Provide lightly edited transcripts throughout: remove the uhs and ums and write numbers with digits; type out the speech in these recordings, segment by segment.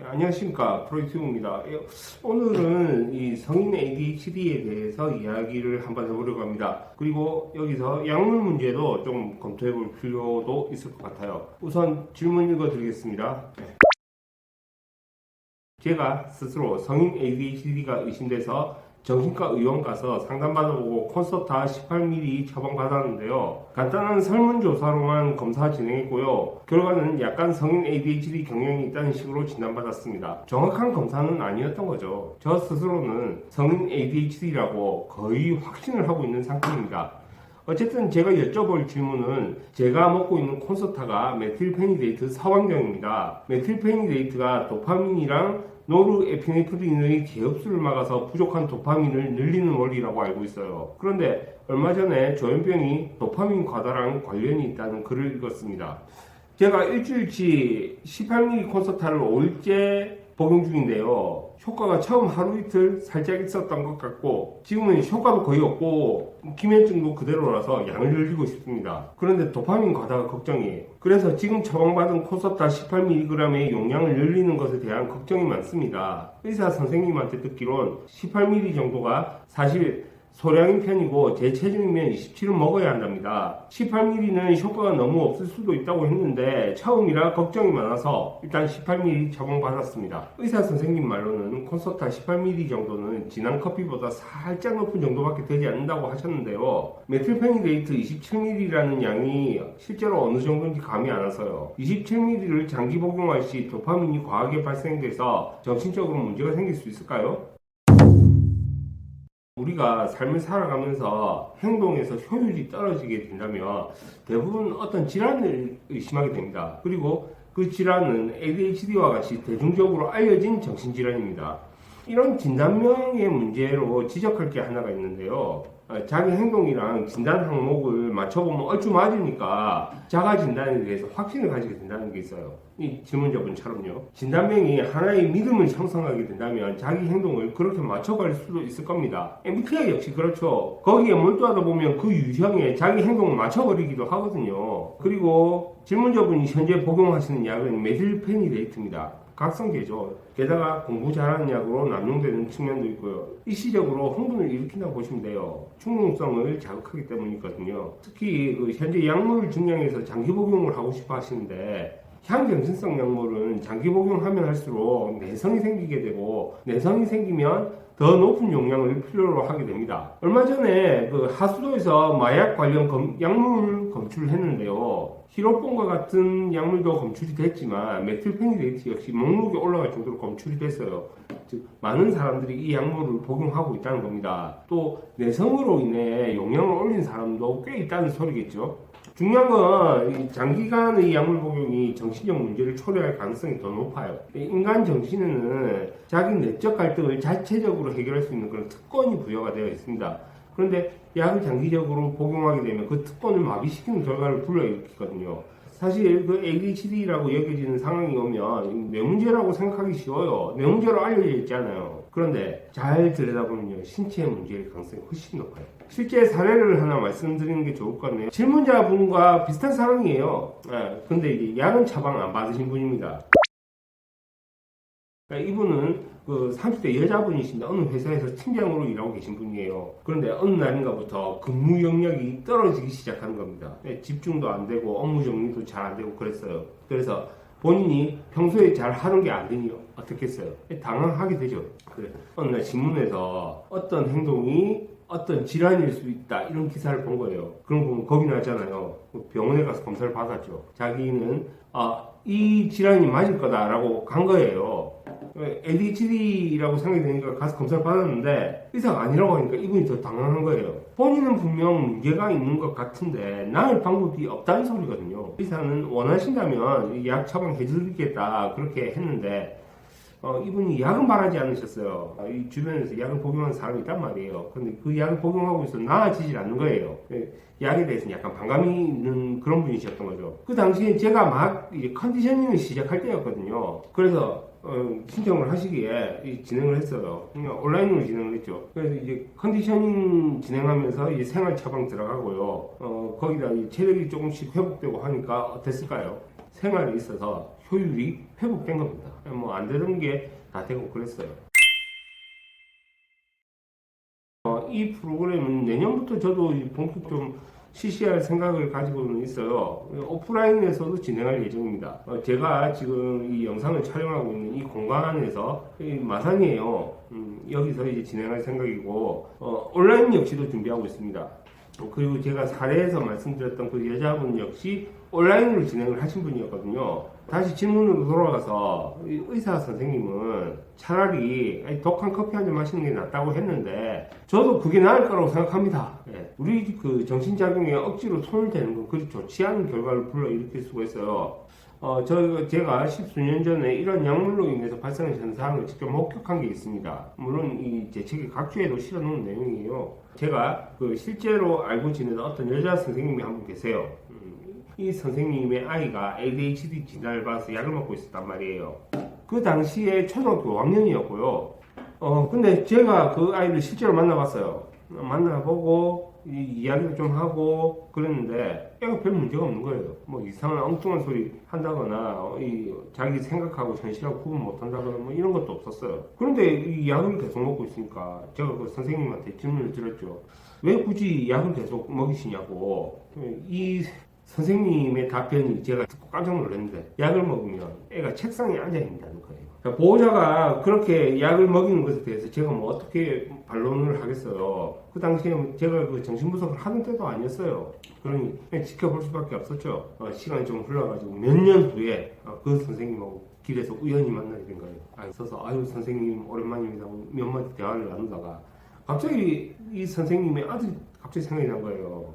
안녕하십니까, 프로이트입니다. 오늘은 이 성인 ADHD에 대해서 이야기를 한번 해보려고 합니다. 그리고 여기서 약물 문제도 좀 검토해 볼 필요도 있을 것 같아요. 우선 질문 읽어드리겠습니다. 제가 스스로 성인 ADHD가 의심돼서 정신과 의원 가서 상담받아보고 콘서타 18mm 처방받았는데요. 간단한 설문조사로만 검사 진행했고요. 결과는 약간 성인 ADHD 경향이 있다는 식으로 진단받았습니다. 정확한 검사는 아니었던 거죠. 저 스스로는 성인 ADHD라고 거의 확신을 하고 있는 상태입니다. 어쨌든 제가 여쭤볼 질문은 제가 먹고 있는 콘서타가 메틸페니데이트 사왕경입니다. 메틸페니데이트가 도파민이랑 노르에피네프린의 재흡수를 막아서 부족한 도파민을 늘리는 원리라고 알고 있어요. 그런데 얼마 전에 조현병이 도파민 과다랑 관련이 있다는 글을 읽었습니다. 제가 일주일치 18mm 콘서타를 5일째 복용 중인데요. 효과가 처음 하루 이틀 살짝 있었던 것 같고 지금은 효과도 거의 없고 기면증도 그대로라서 양을 늘리고 싶습니다. 그런데 도파민 과다가 걱정이에요. 그래서 지금 처방받은 콘서타 18mg의 용량을 늘리는 것에 대한 걱정이 많습니다. 의사 선생님한테 듣기론 18mg 정도가 사실 소량인 편이고 제 체중이면 27은 먹어야 한답니다. 18ml는 효과가 너무 없을 수도 있다고 했는데 처음이라 걱정이 많아서 일단 18ml 처방받았습니다. 의사 선생님 말로는 콘서타 18ml 정도는 진한 커피보다 살짝 높은 정도밖에 되지 않는다고 하셨는데요. 메틸페니데이트 27ml라는 양이 실제로 어느 정도인지 감이 안 와서요. 27ml를 장기 복용할 시 도파민이 과하게 발생돼서 정신적으로 문제가 생길 수 있을까요? 우리가 삶을 살아가면서 행동에서 효율이 떨어지게 된다면 대부분 어떤 질환을 의심하게 됩니다. 그리고 그 질환은 ADHD와 같이 대중적으로 알려진 정신질환입니다. 이런 진단명의 문제로 지적할 게 하나가 있는데요. 자기 행동이랑 진단 항목을 맞춰보면 얼추 맞으니까 자가 진단에 대해서 확신을 가지게 된다는 게 있어요. 이 질문자분처럼요. 진단명이 하나의 믿음을 형성하게 된다면 자기 행동을 그렇게 맞춰갈 수도 있을 겁니다. MBTI 역시 그렇죠. 거기에 몰두하다 보면 그 유형에 자기 행동을 맞춰버리기도 하거든요. 그리고 질문자분이 현재 복용하시는 약은 메틸페니데이트입니다. 각성제죠. 게다가 공부 잘하는 약으로 남용되는 측면도 있고요. 일시적으로 흥분을 일으킨다고 보시면 돼요. 충동성을 자극하기 때문이거든요. 특히 현재 약물 중량에서 장기 복용을 하고 싶어 하시는데 향정신성 약물은 장기 복용하면 할수록 내성이 생기게 되고 내성이 생기면 더 높은 용량을 필요로 하게 됩니다. 얼마 전에 하수도에서 마약 관련 약물 검출을 했는데요. 히로폰과 같은 약물도 검출이 됐지만 메틸페니데이트 역시 목록에 올라갈 정도로 검출이 됐어요. 즉 많은 사람들이 이 약물을 복용하고 있다는 겁니다. 또 내성으로 인해 용량을 올린 사람도 꽤 있다는 소리겠죠. 중요한 건 장기간의 약물 복용이 정신적 문제를 초래할 가능성이 더 높아요. 인간 정신에는 자기 내적 갈등을 자체적으로 해결할 수 있는 그런 특권이 부여가 되어 있습니다. 그런데 약을 장기적으로 복용하게 되면 그 특권을 마비시키는 결과를 불러일으키거든요. 사실 그 ADHD라고 여겨지는 상황이 오면 내 문제라고 생각하기 쉬워요. 내 문제로 알려져 있잖아요. 그런데 잘 들여다보면요, 신체의 문제일 가능성이 훨씬 높아요. 실제 사례를 하나 말씀드리는 게 좋을 것 같네요. 질문자분과 비슷한 상황이에요. 근데 이제 약은 처방 안 받으신 분입니다. 이분은 30대 여자분이신데 어느 회사에서 팀장으로 일하고 계신 분이에요. 그런데 어느 날인가부터 근무 영역이 떨어지기 시작하는 겁니다. 집중도 안 되고 업무 정리도 잘 안 되고 그랬어요. 그래서 본인이 평소에 잘 하는 게 안 되니 어떻게 했어요? 당황하게 되죠. 그래. 어느 날 신문에서 어떤 행동이 어떤 질환일 수 있다 이런 기사를 본 거예요. 그런 거 보면 겁이 나잖아요. 병원에 가서 검사를 받았죠. 자기는 이 질환이 맞을 거다라고 간 거예요. ADHD라고 생각이 되니까 가서 검사를 받았는데 의사가 아니라고 하니까 이분이 더 당황한 거예요. 본인은 분명 문제가 있는 것 같은데 나을 방법이 없다는 소리거든요. 의사는 원하신다면 약 처방해드리겠다 그렇게 했는데 이분이 약은 말하지 않으셨어요. 이 주변에서 약을 복용하는 사람이 있단 말이에요. 근데 그 약을 복용하고 있어 나아지질 않는 거예요. 약에 대해서는 약간 반감이 있는 그런 분이셨던 거죠. 그 당시에 제가 막 이제 컨디셔닝을 시작할 때였거든요. 그래서 신청을 하시기에 진행을 했어요. 그냥 온라인으로 진행을 했죠. 그래서 이제 컨디셔닝 진행하면서 이제 생활 처방 들어가고요. 거기다 이제 체력이 조금씩 회복되고 하니까 어땠을까요? 생활에 있어서 효율이 회복된 겁니다. 뭐 안 되던 게 다 되고 그랬어요. 이 프로그램은 내년부터 저도 본격 좀 실시할 생각을 가지고는 있어요. 오프라인에서도 진행할 예정입니다. 제가 지금 이 영상을 촬영하고 있는 이 공간에서 마산이에요. 여기서 이제 진행할 생각이고, 온라인 역시도 준비하고 있습니다. 그리고 제가 사례에서 말씀드렸던 그 여자분 역시 온라인으로 진행을 하신 분이었거든요. 다시 질문으로 돌아가서 의사 선생님은 차라리 독한 커피 한 잔 마시는 게 낫다고 했는데 저도 그게 나을 거라고 생각합니다. 우리 그 정신작용에 억지로 손을 대는 건 그리 좋지 않은 결과를 불러일으킬 수가 있어요. 제가 십수년 전에 이런 약물로 인해서 발생한 현상을 직접 목격한 게 있습니다. 물론 제 책에 각주에도 실어놓은 내용이에요. 제가 실제로 알고 지내던 어떤 여자 선생님이 한 분 계세요. 이 선생님의 아이가 ADHD 진단을 받아서 약을 먹고 있었단 말이에요. 그 당시에 초등학교 5학년이었고요. 근데 제가 그 아이를 실제로 만나봤어요. 만나보고 이야기를 좀 하고 그랬는데 애가 별 문제가 없는 거예요. 뭐 이상한 엉뚱한 소리 한다거나 자기 생각하고 현실하고 구분 못한다거나 뭐 이런 것도 없었어요. 그런데 이 약을 계속 먹고 있으니까 제가 그 선생님한테 질문을 드렸죠. 왜 굳이 약을 계속 먹이시냐고. 이 선생님의 답변이 제가 듣고 깜짝 놀랐는데, 약을 먹으면 애가 책상에 앉아 있는다는 거예요. 그러니까 보호자가 그렇게 약을 먹이는 것에 대해서 제가 뭐 어떻게 반론을 하겠어요. 그 당시에 제가 그 정신분석을 하던 때도 아니었어요. 그러니 그냥 지켜볼 수밖에 없었죠. 시간이 좀 흘러가지고 몇 년 후에 그 선생님하고 길에서 우연히 만나게 된 거예요. 있어서 아유 선생님 오랜만입니다. 몇 마디 대화를 나누다가 갑자기 이 선생님의 아들이 갑자기 생각이 난 거예요.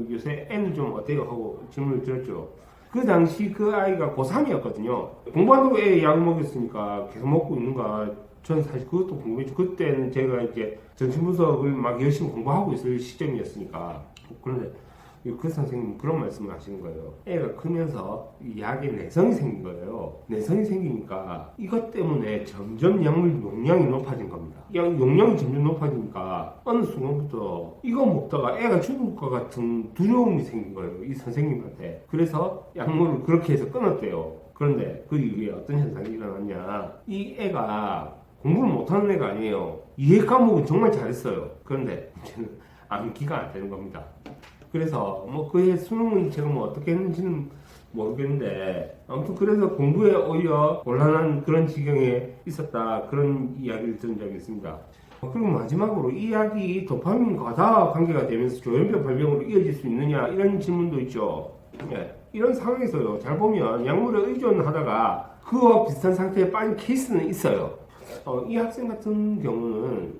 요새 애는 좀 어때요? 하고 질문을 드렸죠. 그 당시 그 아이가 고3이었거든요. 공부한다고 애 약을 먹였으니까 계속 먹고 있는가. 저는 사실 그것도 궁금했죠. 그때는 제가 이제 정신분석을 막 열심히 공부하고 있을 시점이었으니까. 그런데 그 선생님은 그런 말씀을 하시는 거예요. 애가 크면서 이 약에 내성이 생긴 거예요. 내성이 생기니까 이것 때문에 점점 약물 용량이 높아진 겁니다. 용량이 점점 높아지니까 어느 순간부터 이거 먹다가 애가 죽을 것 같은 두려움이 생긴 거예요. 이 선생님한테. 그래서 약물을 그렇게 해서 끊었대요. 그런데 그 이후에 어떤 현상이 일어났냐. 이 애가 공부를 못하는 애가 아니에요. 이해 과목은 정말 잘했어요. 그런데 문제는 암기가 안 되는 겁니다. 그래서 뭐 그의 수능은 제가 뭐 어떻게 했는지는 모르겠는데 아무튼 그래서 공부에 오히려 곤란한 그런 지경에 있었다, 그런 이야기를 들은 적이 있습니다. 그리고 마지막으로 이 약이 도파민 과다 관계가 되면서 조현병 발병으로 이어질 수 있느냐, 이런 질문도 있죠. 이런 상황에서요, 잘 보면 약물에 의존하다가 그와 비슷한 상태에 빠진 케이스는 있어요. 이 학생 같은 경우는,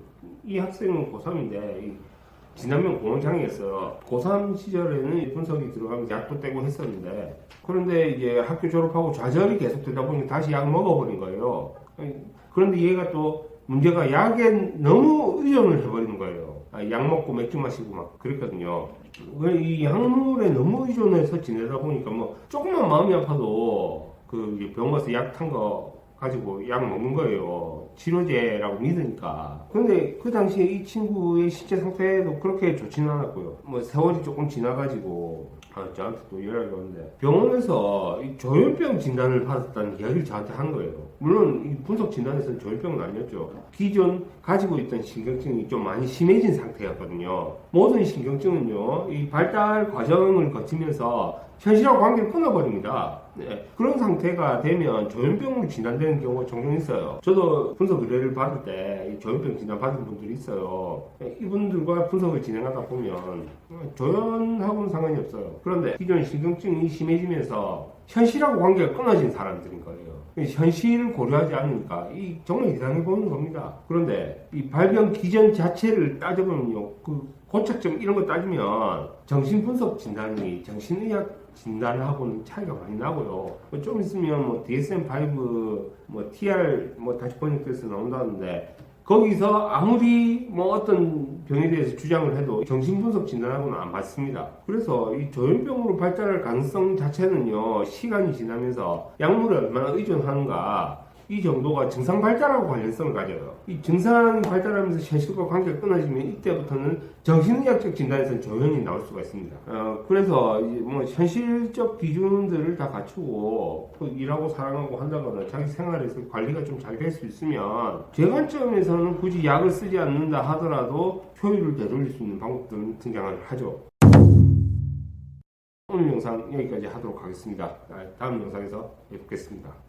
이 학생은 고3인데 진단명 공황장애였어요. 고3 시절에는 분석이 들어가면서 약도 떼고 했었는데, 그런데 이제 학교 졸업하고 좌절이 계속되다 보니 다시 약 먹어버린 거예요. 그런데 얘가 또 문제가 약에 너무 의존을 해버리는 거예요. 약 먹고 맥주 마시고 막 그랬거든요. 이 약물에 너무 의존해서 지내다 보니까 뭐 조금만 마음이 아파도 그 병원 가서 약 탄 거 가지고 약 먹는 거예요. 치료제라고 믿으니까. 근데 그 당시에 이 친구의 신체 상태도 그렇게 좋지는 않았고요. 뭐 세월이 조금 지나가지고 저한테 또 연락이 오는데, 병원에서 이 조현병 진단을 받았다는 이야기를 저한테 한 거예요. 물론 이 분석 진단에서는 조현병은 아니었죠. 기존 가지고 있던 신경증이 좀 많이 심해진 상태였거든요. 모든 신경증은요, 이 발달 과정을 거치면서 현실하고 관계를 끊어버립니다. 그런 상태가 되면 조현병으로 진단되는 경우가 종종 있어요. 저도 분석 의뢰를 받을 때 조현병 진단 받은 분들이 있어요. 이분들과 분석을 진행하다 보면 조현하고는 상관이 없어요. 그런데 기존 신경증이 심해지면서 현실하고 관계가 끊어진 사람들인 거예요. 현실을 고려하지 않으니까 정말 이상해 보이는 겁니다. 그런데 이 발병 기전 자체를 따져보면요, 그 고착점 이런 거 따지면 정신분석 진단이 정신의학 진단하고는 차이가 많이 나고요. 좀 있으면 뭐 DSM-5, 뭐 TR, 다시 번역돼서 나온다는데, 거기서 아무리 뭐 어떤 병에 대해서 주장을 해도 정신분석 진단하고는 안 맞습니다. 그래서 이 조현병으로 발달할 가능성 자체는요, 시간이 지나면서 약물에 얼마나 의존하는가, 이 정도가 증상 발달하고 관련성을 가져요. 이 증상 발달하면서 현실과 관계가 끊어지면 이때부터는 정신의학적 진단에서는 조현이 나올 수가 있습니다. 그래서 이제 뭐 현실적 기준들을 다 갖추고 일하고 살아가고 한다거나 자기 생활에서 관리가 좀 잘 될 수 있으면 제 관점에서는 굳이 약을 쓰지 않는다 하더라도 효율을 되돌릴 수 있는 방법들은 등장을 하죠. 오늘 영상 여기까지 하도록 하겠습니다. 다음 영상에서 뵙겠습니다.